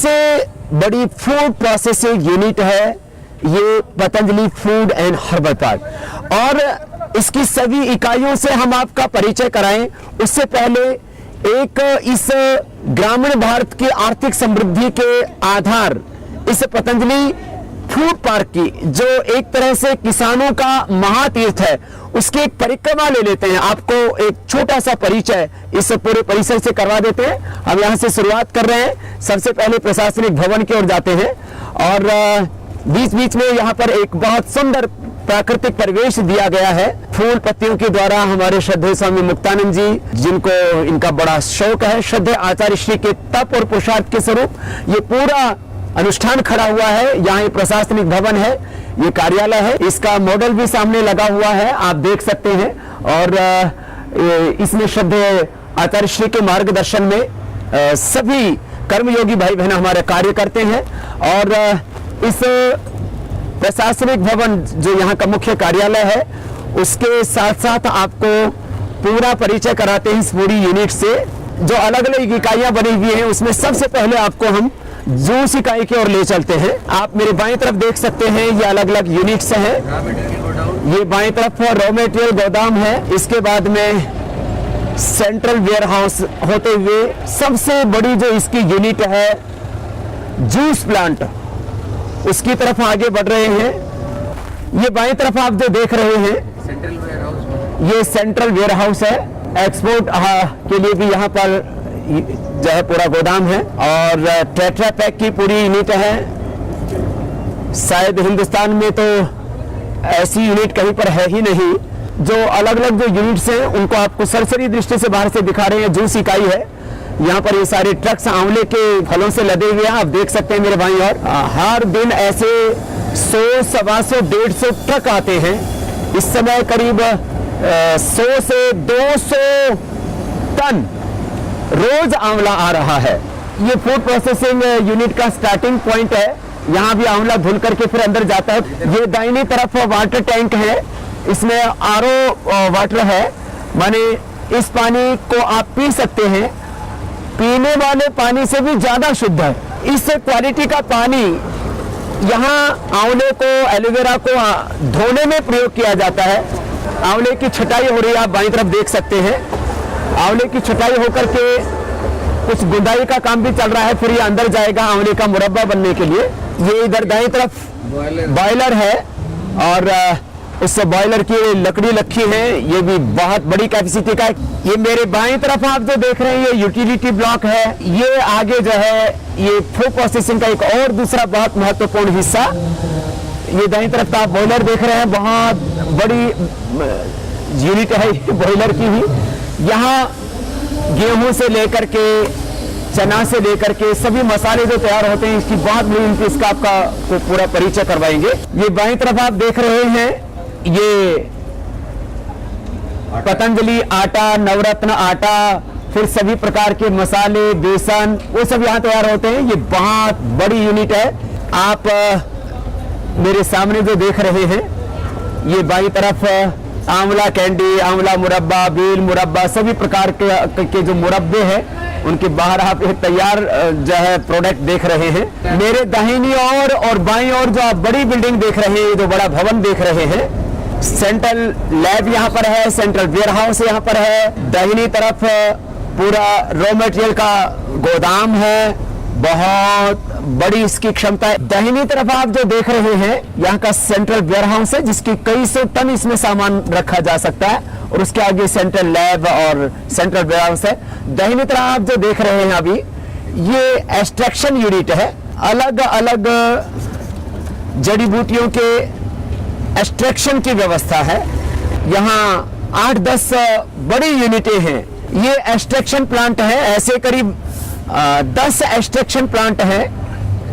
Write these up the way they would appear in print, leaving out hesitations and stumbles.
सबसे बड़ी food processing unit है ये Patanjali food and herbal park. और इसकी सभी इकाइयों से हम आपका परिचय कराएं उससे पहले एक इस ग्रामीण भारत की आर्थिक समृद्धि के आधार इस पतंजलि फूड पार्क की, जो एक तरह से किसानों का महातीर्थ है, उसकी एक परिक्रमा ले लेते हैं। आपको एक छोटा सा परिचय इस पूरे परिसर से करवा देते हैं। हम यहाँ से शुरुआत कर रहे हैं। सबसे पहले प्रशासनिक भवन की ओर जाते हैं और बीच बीच में यहाँ पर एक बहुत सुंदर प्राकृतिक परिवेश दिया गया है फूल पत्तियों के द्वारा। हमारे श्रद्धेय स्वामी मुक्तानंद जी, जिनको इनका बड़ा शौक है, श्रद्धेय आचार्य श्री के तप और पुरुषार्थ के स्वरूप ये पूरा अनुष्ठान खड़ा हुआ है। यहाँ प्रशासनिक भवन है, ये कार्यालय है, इसका मॉडल भी सामने लगा हुआ है, आप देख सकते हैं। और इसमें श्रद्धेय आचार्य श्री के मार्गदर्शन में सभी कर्मयोगी भाई बहन हमारे कार्य करते हैं। और इस प्रशासनिक भवन जो यहाँ का मुख्य कार्यालय है, उसके साथ साथ आपको पूरा परिचय कराते हैं इस पूरी यूनिट से। जो अलग अलग इकाइयां बनी हुई हैं उसमें सबसे पहले आपको हम जूस इकाई की ओर ले चलते हैं। आप मेरे बाएं तरफ देख सकते हैं, ये अलग अलग यूनिट्स हैं। ये बाएं तरफ रॉ मटेरियल गोदाम है, इसके बाद में सेंट्रल वेयर हाउस होते हुए सबसे बड़ी जो इसकी यूनिट है जूस प्लांट, उसकी तरफ आगे बढ़ रहे हैं। ये बाएं तरफ आप जो देख रहे हैं सेंट्रल वेयर हाउस, ये सेंट्रल वेयर हाउस है। एक्सपोर्ट के लिए भी यहाँ पर जो है पूरा गोदाम है। और टेट्रा पैक की पूरी यूनिट है। शायद हिंदुस्तान में तो ऐसी यूनिट कहीं पर है ही नहीं। जो अलग अलग जो यूनिट्स हैं उनको आपको सरसरी दृष्टि से बाहर से दिखा रहे हैं। जूस इकाई है, यहाँ पर ये सारे ट्रक्स आंवले के फलों से लदे हुए हैं, आप देख सकते हैं मेरे भाई। और हर दिन ऐसे 100, 125, 150 ट्रक आते हैं। इस समय करीब 100 से 200 टन रोज आंवला आ रहा है। ये फूड प्रोसेसिंग यूनिट का स्टार्टिंग पॉइंट है। यहाँ भी आंवला धुल करके फिर अंदर जाता है। ये दाहिनी तरफ वाटर टैंक है, इसमें आरओ वाटर है, माने इस पानी को आप पी सकते हैं। पीने वाले पानी से भी ज्यादा शुद्ध है। इस क्वालिटी का पानी यहाँ आंवले को, एलोवेरा को धोने में प्रयोग किया जाता है। आंवले की छटाई हो रही है, आप बाईं तरफ देख सकते हैं। आंवले की छटाई होकर के कुछ गुंदाई का काम भी चल रहा है, फिर ये अंदर जाएगा आंवले का मुरब्बा बनने के लिए। ये इधर दाईं तरफ बॉयलर है और उस बॉयलर की लकड़ी रखी है, ये भी बहुत बड़ी कैपेसिटी का है। ये मेरे बाईं तरफ आप जो देख रहे हैं ये यूटिलिटी ब्लॉक है। ये आगे जो है ये फूड प्रोसेसिंग का एक और दूसरा बहुत महत्वपूर्ण हिस्सा। ये दाईं तरफ आप बॉयलर देख रहे हैं, बहुत बड़ी यूनिट है बॉयलर की भी। यहाँ गेहूं से लेकर के, चना से लेकर के सभी मसाले जो तैयार होते हैं, इसकी बहुत बड़ी यूनिट, इसका आपका को पूरा परिचय करवाएंगे। ये बाईं तरफ आप देख रहे हैं ये पतंजलि आटा, नवरत्न आटा, फिर सभी प्रकार के मसाले, बेसन, वो सब यहाँ तैयार होते हैं। ये बहुत बड़ी यूनिट है। आप मेरे सामने जो देख रहे हैं ये बाईं तरफ आंवला कैंडी, आंवला मुरब्बा, बेल मुरब्बा, सभी प्रकार के जो मुरब्बे हैं उनके बाहर आप एक तैयार जो है प्रोडक्ट देख रहे हैं। मेरे दाहिनी ओर और बाईं ओर जो आप बड़ी बिल्डिंग देख रहे हैं, जो बड़ा भवन देख रहे हैं, सेंट्रल लैब यहाँ पर है, सेंट्रल वेयर हाउस यहाँ पर है। दाहिनी तरफ पूरा रॉ मटेरियल का गोदाम है, बहुत बड़ी इसकी क्षमता है। दाहिनी तरफ आप जो देख रहे हैं यहाँ का सेंट्रल वेयर हाउस है, जिसकी कई सौ टन इसमें सामान रखा जा सकता है। और उसके आगे सेंट्रल लैब और सेंट्रल वेयर हाउस है। दाहिनी तरफ आप जो देख रहे हैं अभी, ये एक्सट्रैक्शन यूनिट है। अलग अलग जड़ी बूटियों के एक्सट्रैक्शन की व्यवस्था है। यहाँ 8-10 बड़ी यूनिटें हैं। ये एक्सट्रैक्शन प्लांट है, ऐसे करीब 10 एक्सट्रैक्शन प्लांट है,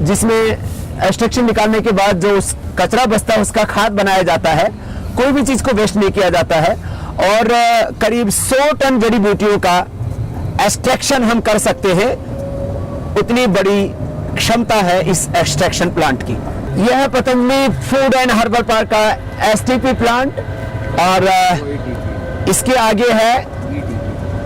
जिसमें एक्सट्रैक्शन निकालने के बाद जो उस कचरा बचता है उसका खाद बनाया जाता है। कोई भी चीज को वेस्ट नहीं किया जाता है। और करीब 100 टन जड़ी बूटियों का एक्सट्रैक्शन हम कर सकते हैं, उतनी बड़ी क्षमता है इस एक्सट्रैक्शन प्लांट की। यह है Patanjali food and herbal park का एसटीपी प्लांट और इसके आगे है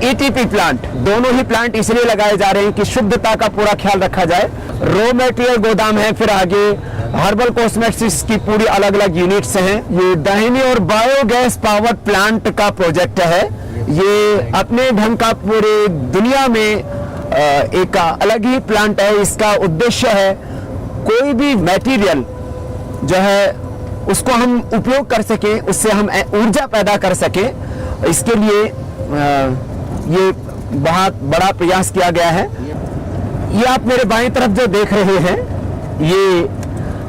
ईटीपी प्लांट। दोनों ही प्लांट इसलिए लगाए जा रहे हैं कि शुद्धता का पूरा ख्याल रखा जाए रॉ मटेरियल गोदाम है, फिर आगे हर्बल कॉस्मेटिक्स की पूरी अलग अलग यूनिट्स हैं। ये दाहिनी और बायोगैस पावर प्लांट का प्रोजेक्ट है। ये अपने ढंग का पूरे दुनिया में एक अलग ही प्लांट है। इसका उद्देश्य है कोई भी मटेरियल जो है उसको हम उपयोग कर सके, उससे हम ऊर्जा पैदा कर सके। इसके लिए ये बहुत बड़ा प्रयास किया गया है। ये आप मेरे बाईं तरफ जो देख रहे हैं ये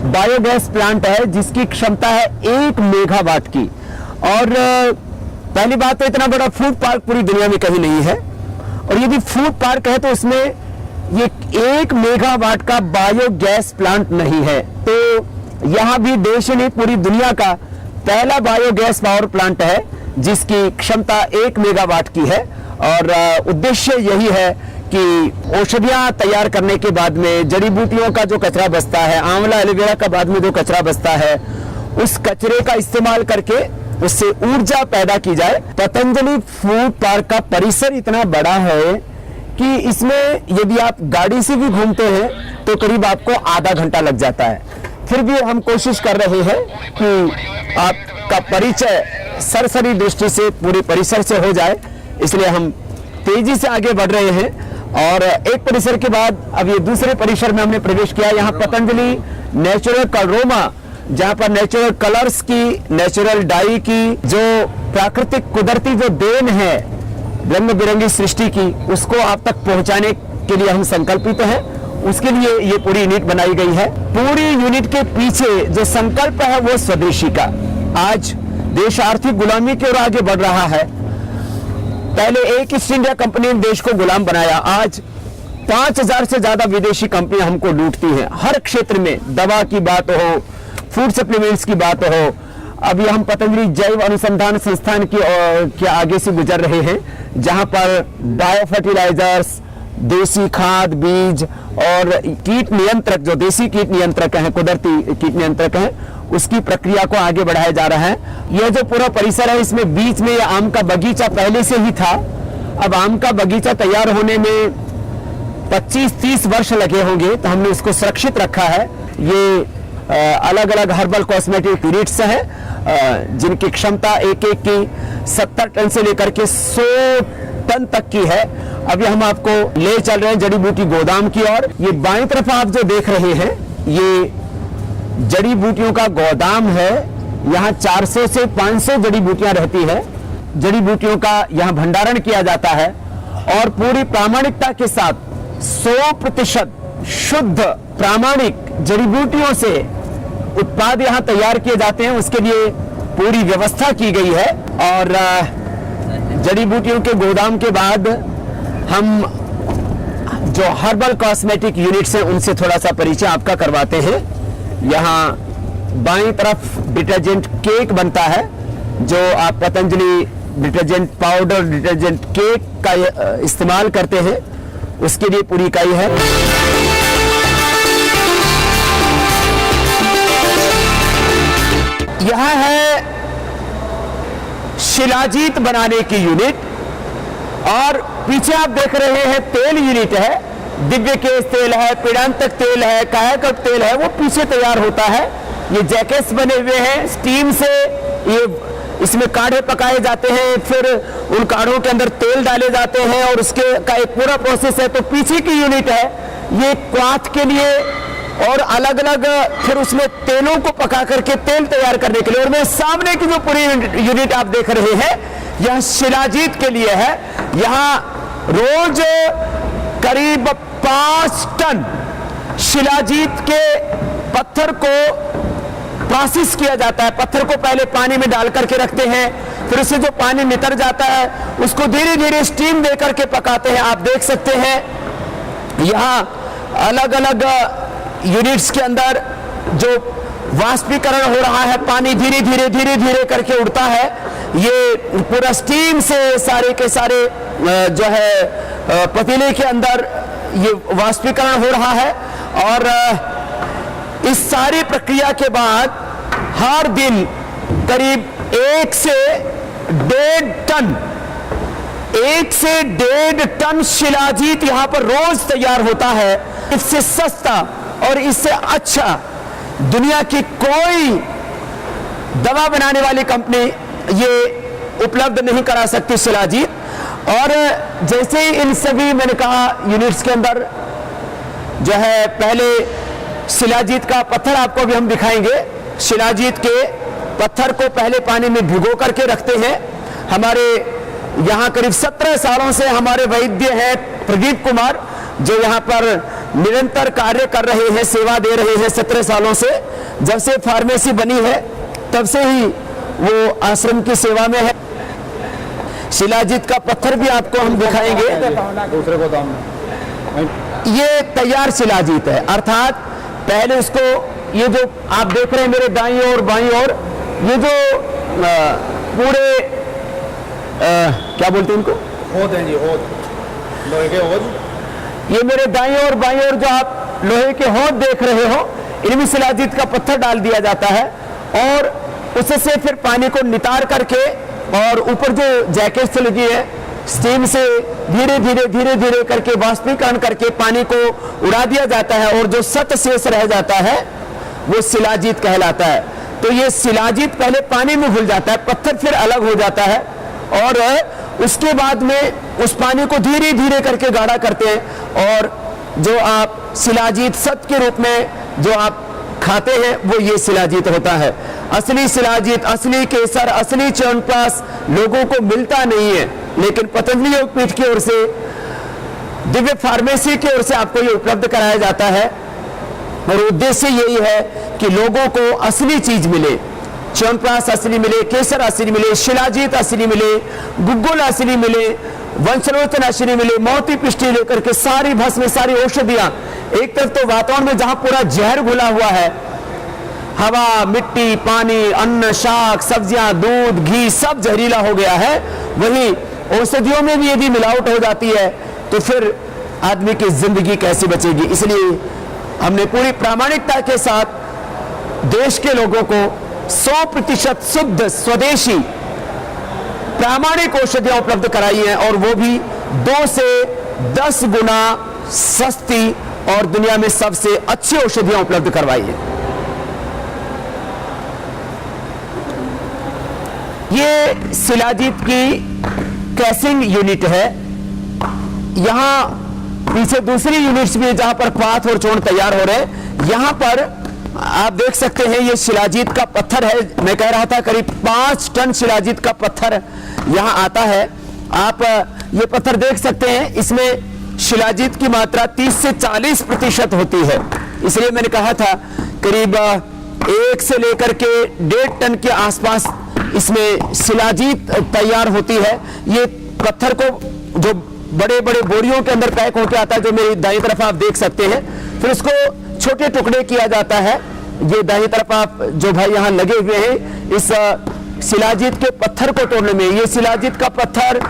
बायोगैस प्लांट है जिसकी क्षमता है 1 मेगावाट की। और पहली बात तो इतना बड़ा फूड पार्क पूरी दुनिया में कहीं नहीं है, और यदि फूड पार्क है तो उसमें ये 1 मेगावाट का बायोगैस प्लांट नहीं है। तो यहां भी देश नहीं पूरी दुनिया का पहला बायोगैस पावर प्लांट है जिसकी क्षमता 1 मेगावाट की है। और उद्देश्य यही है कि औषधियां तैयार करने के बाद में जड़ी बूटियों का जो कचरा बचता है, आंवला एलोवेरा का बाद में जो कचरा बचता है, उस कचरे का इस्तेमाल करके उससे ऊर्जा पैदा की जाए। पतंजलि फूड पार्क का परिसर इतना बड़ा है कि इसमें यदि आप गाड़ी से भी घूमते हैं तो करीब आपको आधा घंटा लग जाता है। फिर भी हम कोशिश कर रहे हैं कि आपका परिचय सरसरी दृष्टि से पूरे परिसर से हो जाए, इसलिए हम तेजी से आगे बढ़ रहे हैं। और एक परिसर के बाद अब ये दूसरे परिसर में हमने प्रवेश किया। यहाँ पतंजलि नेचुरल कलरोमा, जहाँ पर नेचुरल कलर्स की, नेचुरल डाई की जो प्राकृतिक कुदरती जो देन है रंग बिरंगी सृष्टि की, उसको आप तक पहुंचाने के लिए हम संकल्पित हैं। उसके लिए ये पूरी यूनिट बनाई गई है। पूरी यूनिट के पीछे जो संकल्प है वो स्वदेशी का। आज देश आर्थिक गुलामी की ओर आगे बढ़ रहा है। पहले एक ईस्ट इंडिया कंपनी ने देश को गुलाम बनाया, आज 5000 से ज्यादा विदेशी कंपनियां हमको लूटती हैं हर क्षेत्र में। दवा की बात हो, फूड सप्लीमेंट्स की बात हो। अभी हम पतंजलि जैव अनुसंधान संस्थान की के आगे से गुजर रहे हैं, जहां पर बायो फर्टिलाइजर्स, देसी खाद, बीज और कीट नियंत्रक, जो देसी कीट नियंत्रक हैं, कुदरती कीट नियंत्रक हैं, उसकी प्रक्रिया को आगे बढ़ाया जा रहा है। यह जो पूरा परिसर है इसमें बीच में यह आम का बगीचा पहले से ही था। अब आम का बगीचा तैयार होने में 25-30 वर्ष लगे होंगे, तो हमने उसको सुरक्षित रखा है। ये अलग अलग हर्बल कॉस्मेटिक यूनिट्स हैं जिनकी क्षमता एक की 70 टन से लेकर के 100 टन तक की है। अभी हम आपको ले चल रहे हैं जड़ी बूटी गोदाम की ओर। ये बाईं तरफ आप जो देख रहे हैं ये जड़ी बूटियों का गोदाम है। यहाँ 400 से 500 जड़ी बूटियां रहती है। जड़ी बूटियों का यहाँ भंडारण किया जाता है और पूरी प्रामाणिकता के साथ 100% शुद्ध प्रामाणिक जड़ी बूटियों से उत्पाद यहाँ तैयार किए जाते हैं। उसके लिए पूरी व्यवस्था की गई है। और जड़ी बूटियों के गोदाम के बाद हम जो हर्बल कॉस्मेटिक यूनिट्स हैं उनसे थोड़ा सा परिचय आपका करवाते हैं। यहाँ बाईं तरफ डिटर्जेंट केक बनता है, जो आप Patanjali detergent powder, detergent cake का इस्तेमाल करते हैं, उसके लिए पूरी इकाई है। यह है शिलाजीत बनाने की यूनिट, और पीछे आप देख रहे हैं तेल यूनिट है। दिव्य केश तेल है, पीड़ांतक तेल है, कायाकल्प तेल है, वो पीछे तैयार होता है। ये जैकेट्स बने हुए हैं, स्टीम से ये इसमें काढ़े पकाए जाते हैं, फिर उन काढ़ों के अंदर तेल डाले जाते हैं और उसके का एक पूरा प्रोसेस है। तो पीछे की यूनिट है ये क्वाथ के लिए, और अलग अलग फिर उसमें तेलों को पका करके तेल तैयार करने के लिए। और मेरे सामने की जो पूरी यूनिट आप देख रहे हैं यह शिलाजीत के लिए है। यहाँ रोज करीब 5 टन शिलाजीत के पत्थर को प्रोसेस किया जाता है। पत्थर को पहले पानी में डाल करके रखते हैं, फिर उससे जो पानी नितर जाता है उसको धीरे धीरे स्टीम दे करके पकाते हैं। आप देख सकते हैं यहाँ अलग अलग यूनिट्स के अंदर जो वाष्पीकरण हो रहा है, पानी धीरे धीरे करके उड़ता है। ये पूरा स्टीम से सारे के सारे जो है पतीले के अंदर ये वाष्पीकरण हो रहा है। और इस सारी प्रक्रिया के बाद हर दिन करीब 1 से 1.5 टन शिलाजीत यहाँ पर रोज तैयार होता है। इससे सस्ता और इससे अच्छा दुनिया की कोई दवा बनाने वाली कंपनी ये उपलब्ध नहीं करा सकती शिलाजीत। और जैसे ही इन सभी मैंने कहा यूनिट्स के अंदर जो है, पहले शिलाजीत का पत्थर आपको भी हम दिखाएंगे। शिलाजीत के पत्थर को पहले पानी में भिगो करके रखते हैं। हमारे यहाँ करीब 17 सालों से हमारे वैद्य हैं प्रदीप कुमार, जो यहाँ पर निरंतर कार्य कर रहे हैं, सेवा दे रहे हैं 17 सालों से। जब से फार्मेसी बनी है तब से ही वो आश्रम की सेवा में है। शिलाजीत का पत्थर भी आपको हम दिखाएंगे। दूसरे गोदाम में ये तैयार शिलाजीत है, अर्थात पहले उसको, ये जो आप देख रहे हैं मेरे दाईं ओर बाईं ओर, ये जो पूरे क्या बोलते हैं इनको, होद हैं जी, होद, लोहे के होद। ये मेरे दाईं ओर बाईं ओर जो आप लोहे के होद देख रहे हो, इनमें शिलाजीत का पत्थर डाल दिया जाता है और उससे फिर पानी को नितार करके, और ऊपर जो जैकेट से लगी है, स्टीम से धीरे धीरे धीरे धीरे करके वाष्पीकरण करके पानी को उड़ा दिया जाता है, और जो सत शेष रह जाता है वो शिलाजीत कहलाता है। तो ये शिलाजीत पहले पानी में घुल जाता है, पत्थर फिर अलग हो जाता है, और उसके बाद में उस पानी को धीरे धीरे करके गाढ़ा करते हैं, और जो आप शिलाजीत सत के रूप में जो आप खाते हैं वो ये शिलाजीत होता है। असली शिलाजीत, असली केसर, असली च्यवनप्राश लोगों को मिलता नहीं है, लेकिन पतंजलि योगपीठ की ओर से, दिव्य फार्मेसी की ओर से आपको ये उपलब्ध कराया जाता है। और उद्देश्य यही है कि लोगों को असली चीज मिले, च्यवनप्राश असली मिले, केसर असली मिले, शिलाजीत असली मिले, गुग्गुल असली मिले, वंशलोचन असली मिले, मोती पिष्टी लेकर के सारी भस्म, सारी औषधियां। एक तरफ तो वातावरण में जहां पूरा जहर घुला हुआ है, हवा, मिट्टी, पानी, अन्न, शाक, सब्जियां, दूध, घी सब जहरीला हो गया है, वहीं औषधियों में भी यदि मिलावट हो जाती है तो फिर आदमी की जिंदगी कैसे बचेगी। इसलिए हमने पूरी प्रामाणिकता के साथ देश के लोगों को 100% शुद्ध स्वदेशी प्रामाणिक औषधियां उपलब्ध कराई हैं, और वो भी 2 से 10 गुना सस्ती और दुनिया में सबसे अच्छी औषधियां उपलब्ध करवाई है। ये शिलाजीत की क्रैसिंग यूनिट है। यहां पीछे दूसरी यूनिट्स भी जहां पर पाथ और चूर्ण तैयार हो रहे हैं। यहां पर आप देख सकते हैं ये शिलाजीत का पत्थर है। मैं कह रहा था करीब 5 टन शिलाजीत का पत्थर यहां आता है। आप ये पत्थर देख सकते हैं, इसमें शिलाजीत की मात्रा 30 से 40% होती है। इसलिए मैंने कहा था करीब 1 से लेकर के 1.5 टन के आसपास इसमें शिलाजीत तैयार होती है। ये पत्थर को जो बड़े बड़े बोरियों के अंदर पैक होकर आता है, जो मेरी दाईं तरफ आप देख सकते हैं, फिर उसको छोटे टुकड़े किया जाता है। ये दाईं तरफ आप जो भाई यहाँ लगे हुए हैं इस शिलाजीत के पत्थर को तोड़ने में, ये शिलाजीत का पत्थर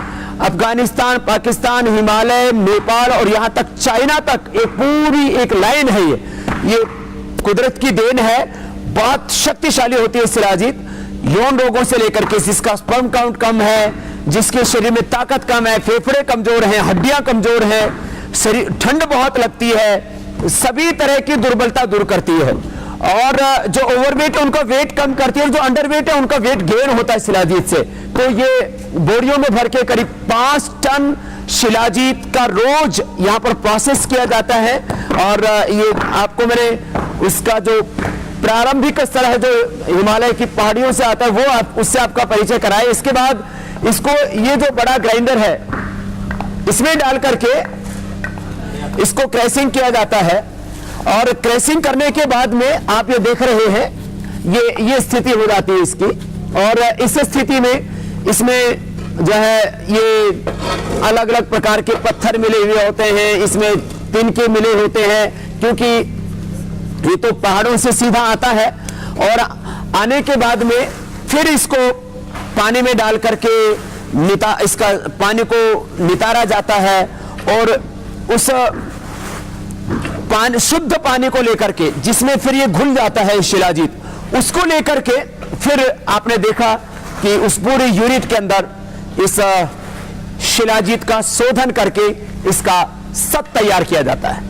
अफगानिस्तान, पाकिस्तान, हिमालय, नेपाल और यहाँ तक चाइना तक एक पूरी एक लाइन है। ये कुदरत की देन है, बहुत शक्तिशाली होती है शिलाजीत। यौन रोगों से लेकर के, जिसका स्पर्म काउंट कम है, जिसके शरीर में ताकत कम है, फेफड़े कमजोर हैं, हड्डियां कमजोर हैं, शरीर ठंड बहुत लगती है, सभी तरह की दुर्बलता दूर करती है। और जो ओवरवेट है उनका वेट कम करती है, और जो अंडरवेट है उनका वेट गेन होता है शिलाजीत से। तो ये बोरियों में भर के करीब 5 टन शिलाजीत का रोज यहाँ पर प्रोसेस किया जाता है। और ये आपको मैंने उसका जो प्रारंभिक स्तर है जो हिमालय की पहाड़ियों से आता है वो उससे आपका परिचय कराए। इसके बाद इसको, ये जो बड़ा ग्राइंडर है इसमें डाल करके इसको क्रैशिंग किया जाता है। और क्रैशिंग करने के बाद में आप ये देख रहे हैं ये स्थिति हो जाती है इसकी। और इस स्थिति में इसमें जो है ये अलग अलग प्रकार के पत्थर मिले हुए होते हैं, इसमें तिनके मिले होते हैं, क्योंकि ये तो पहाड़ों से सीधा आता है। और आने के बाद में फिर इसको पानी में डाल करके इसका पानी को नितारा जाता है, और उस शुद्ध पानी को लेकर के, जिसमें फिर ये घुल जाता है शिलाजीत, उसको लेकर के फिर आपने देखा कि उस पूरे यूनिट के अंदर इस शिलाजीत का शोधन करके इसका सत तैयार किया जाता है।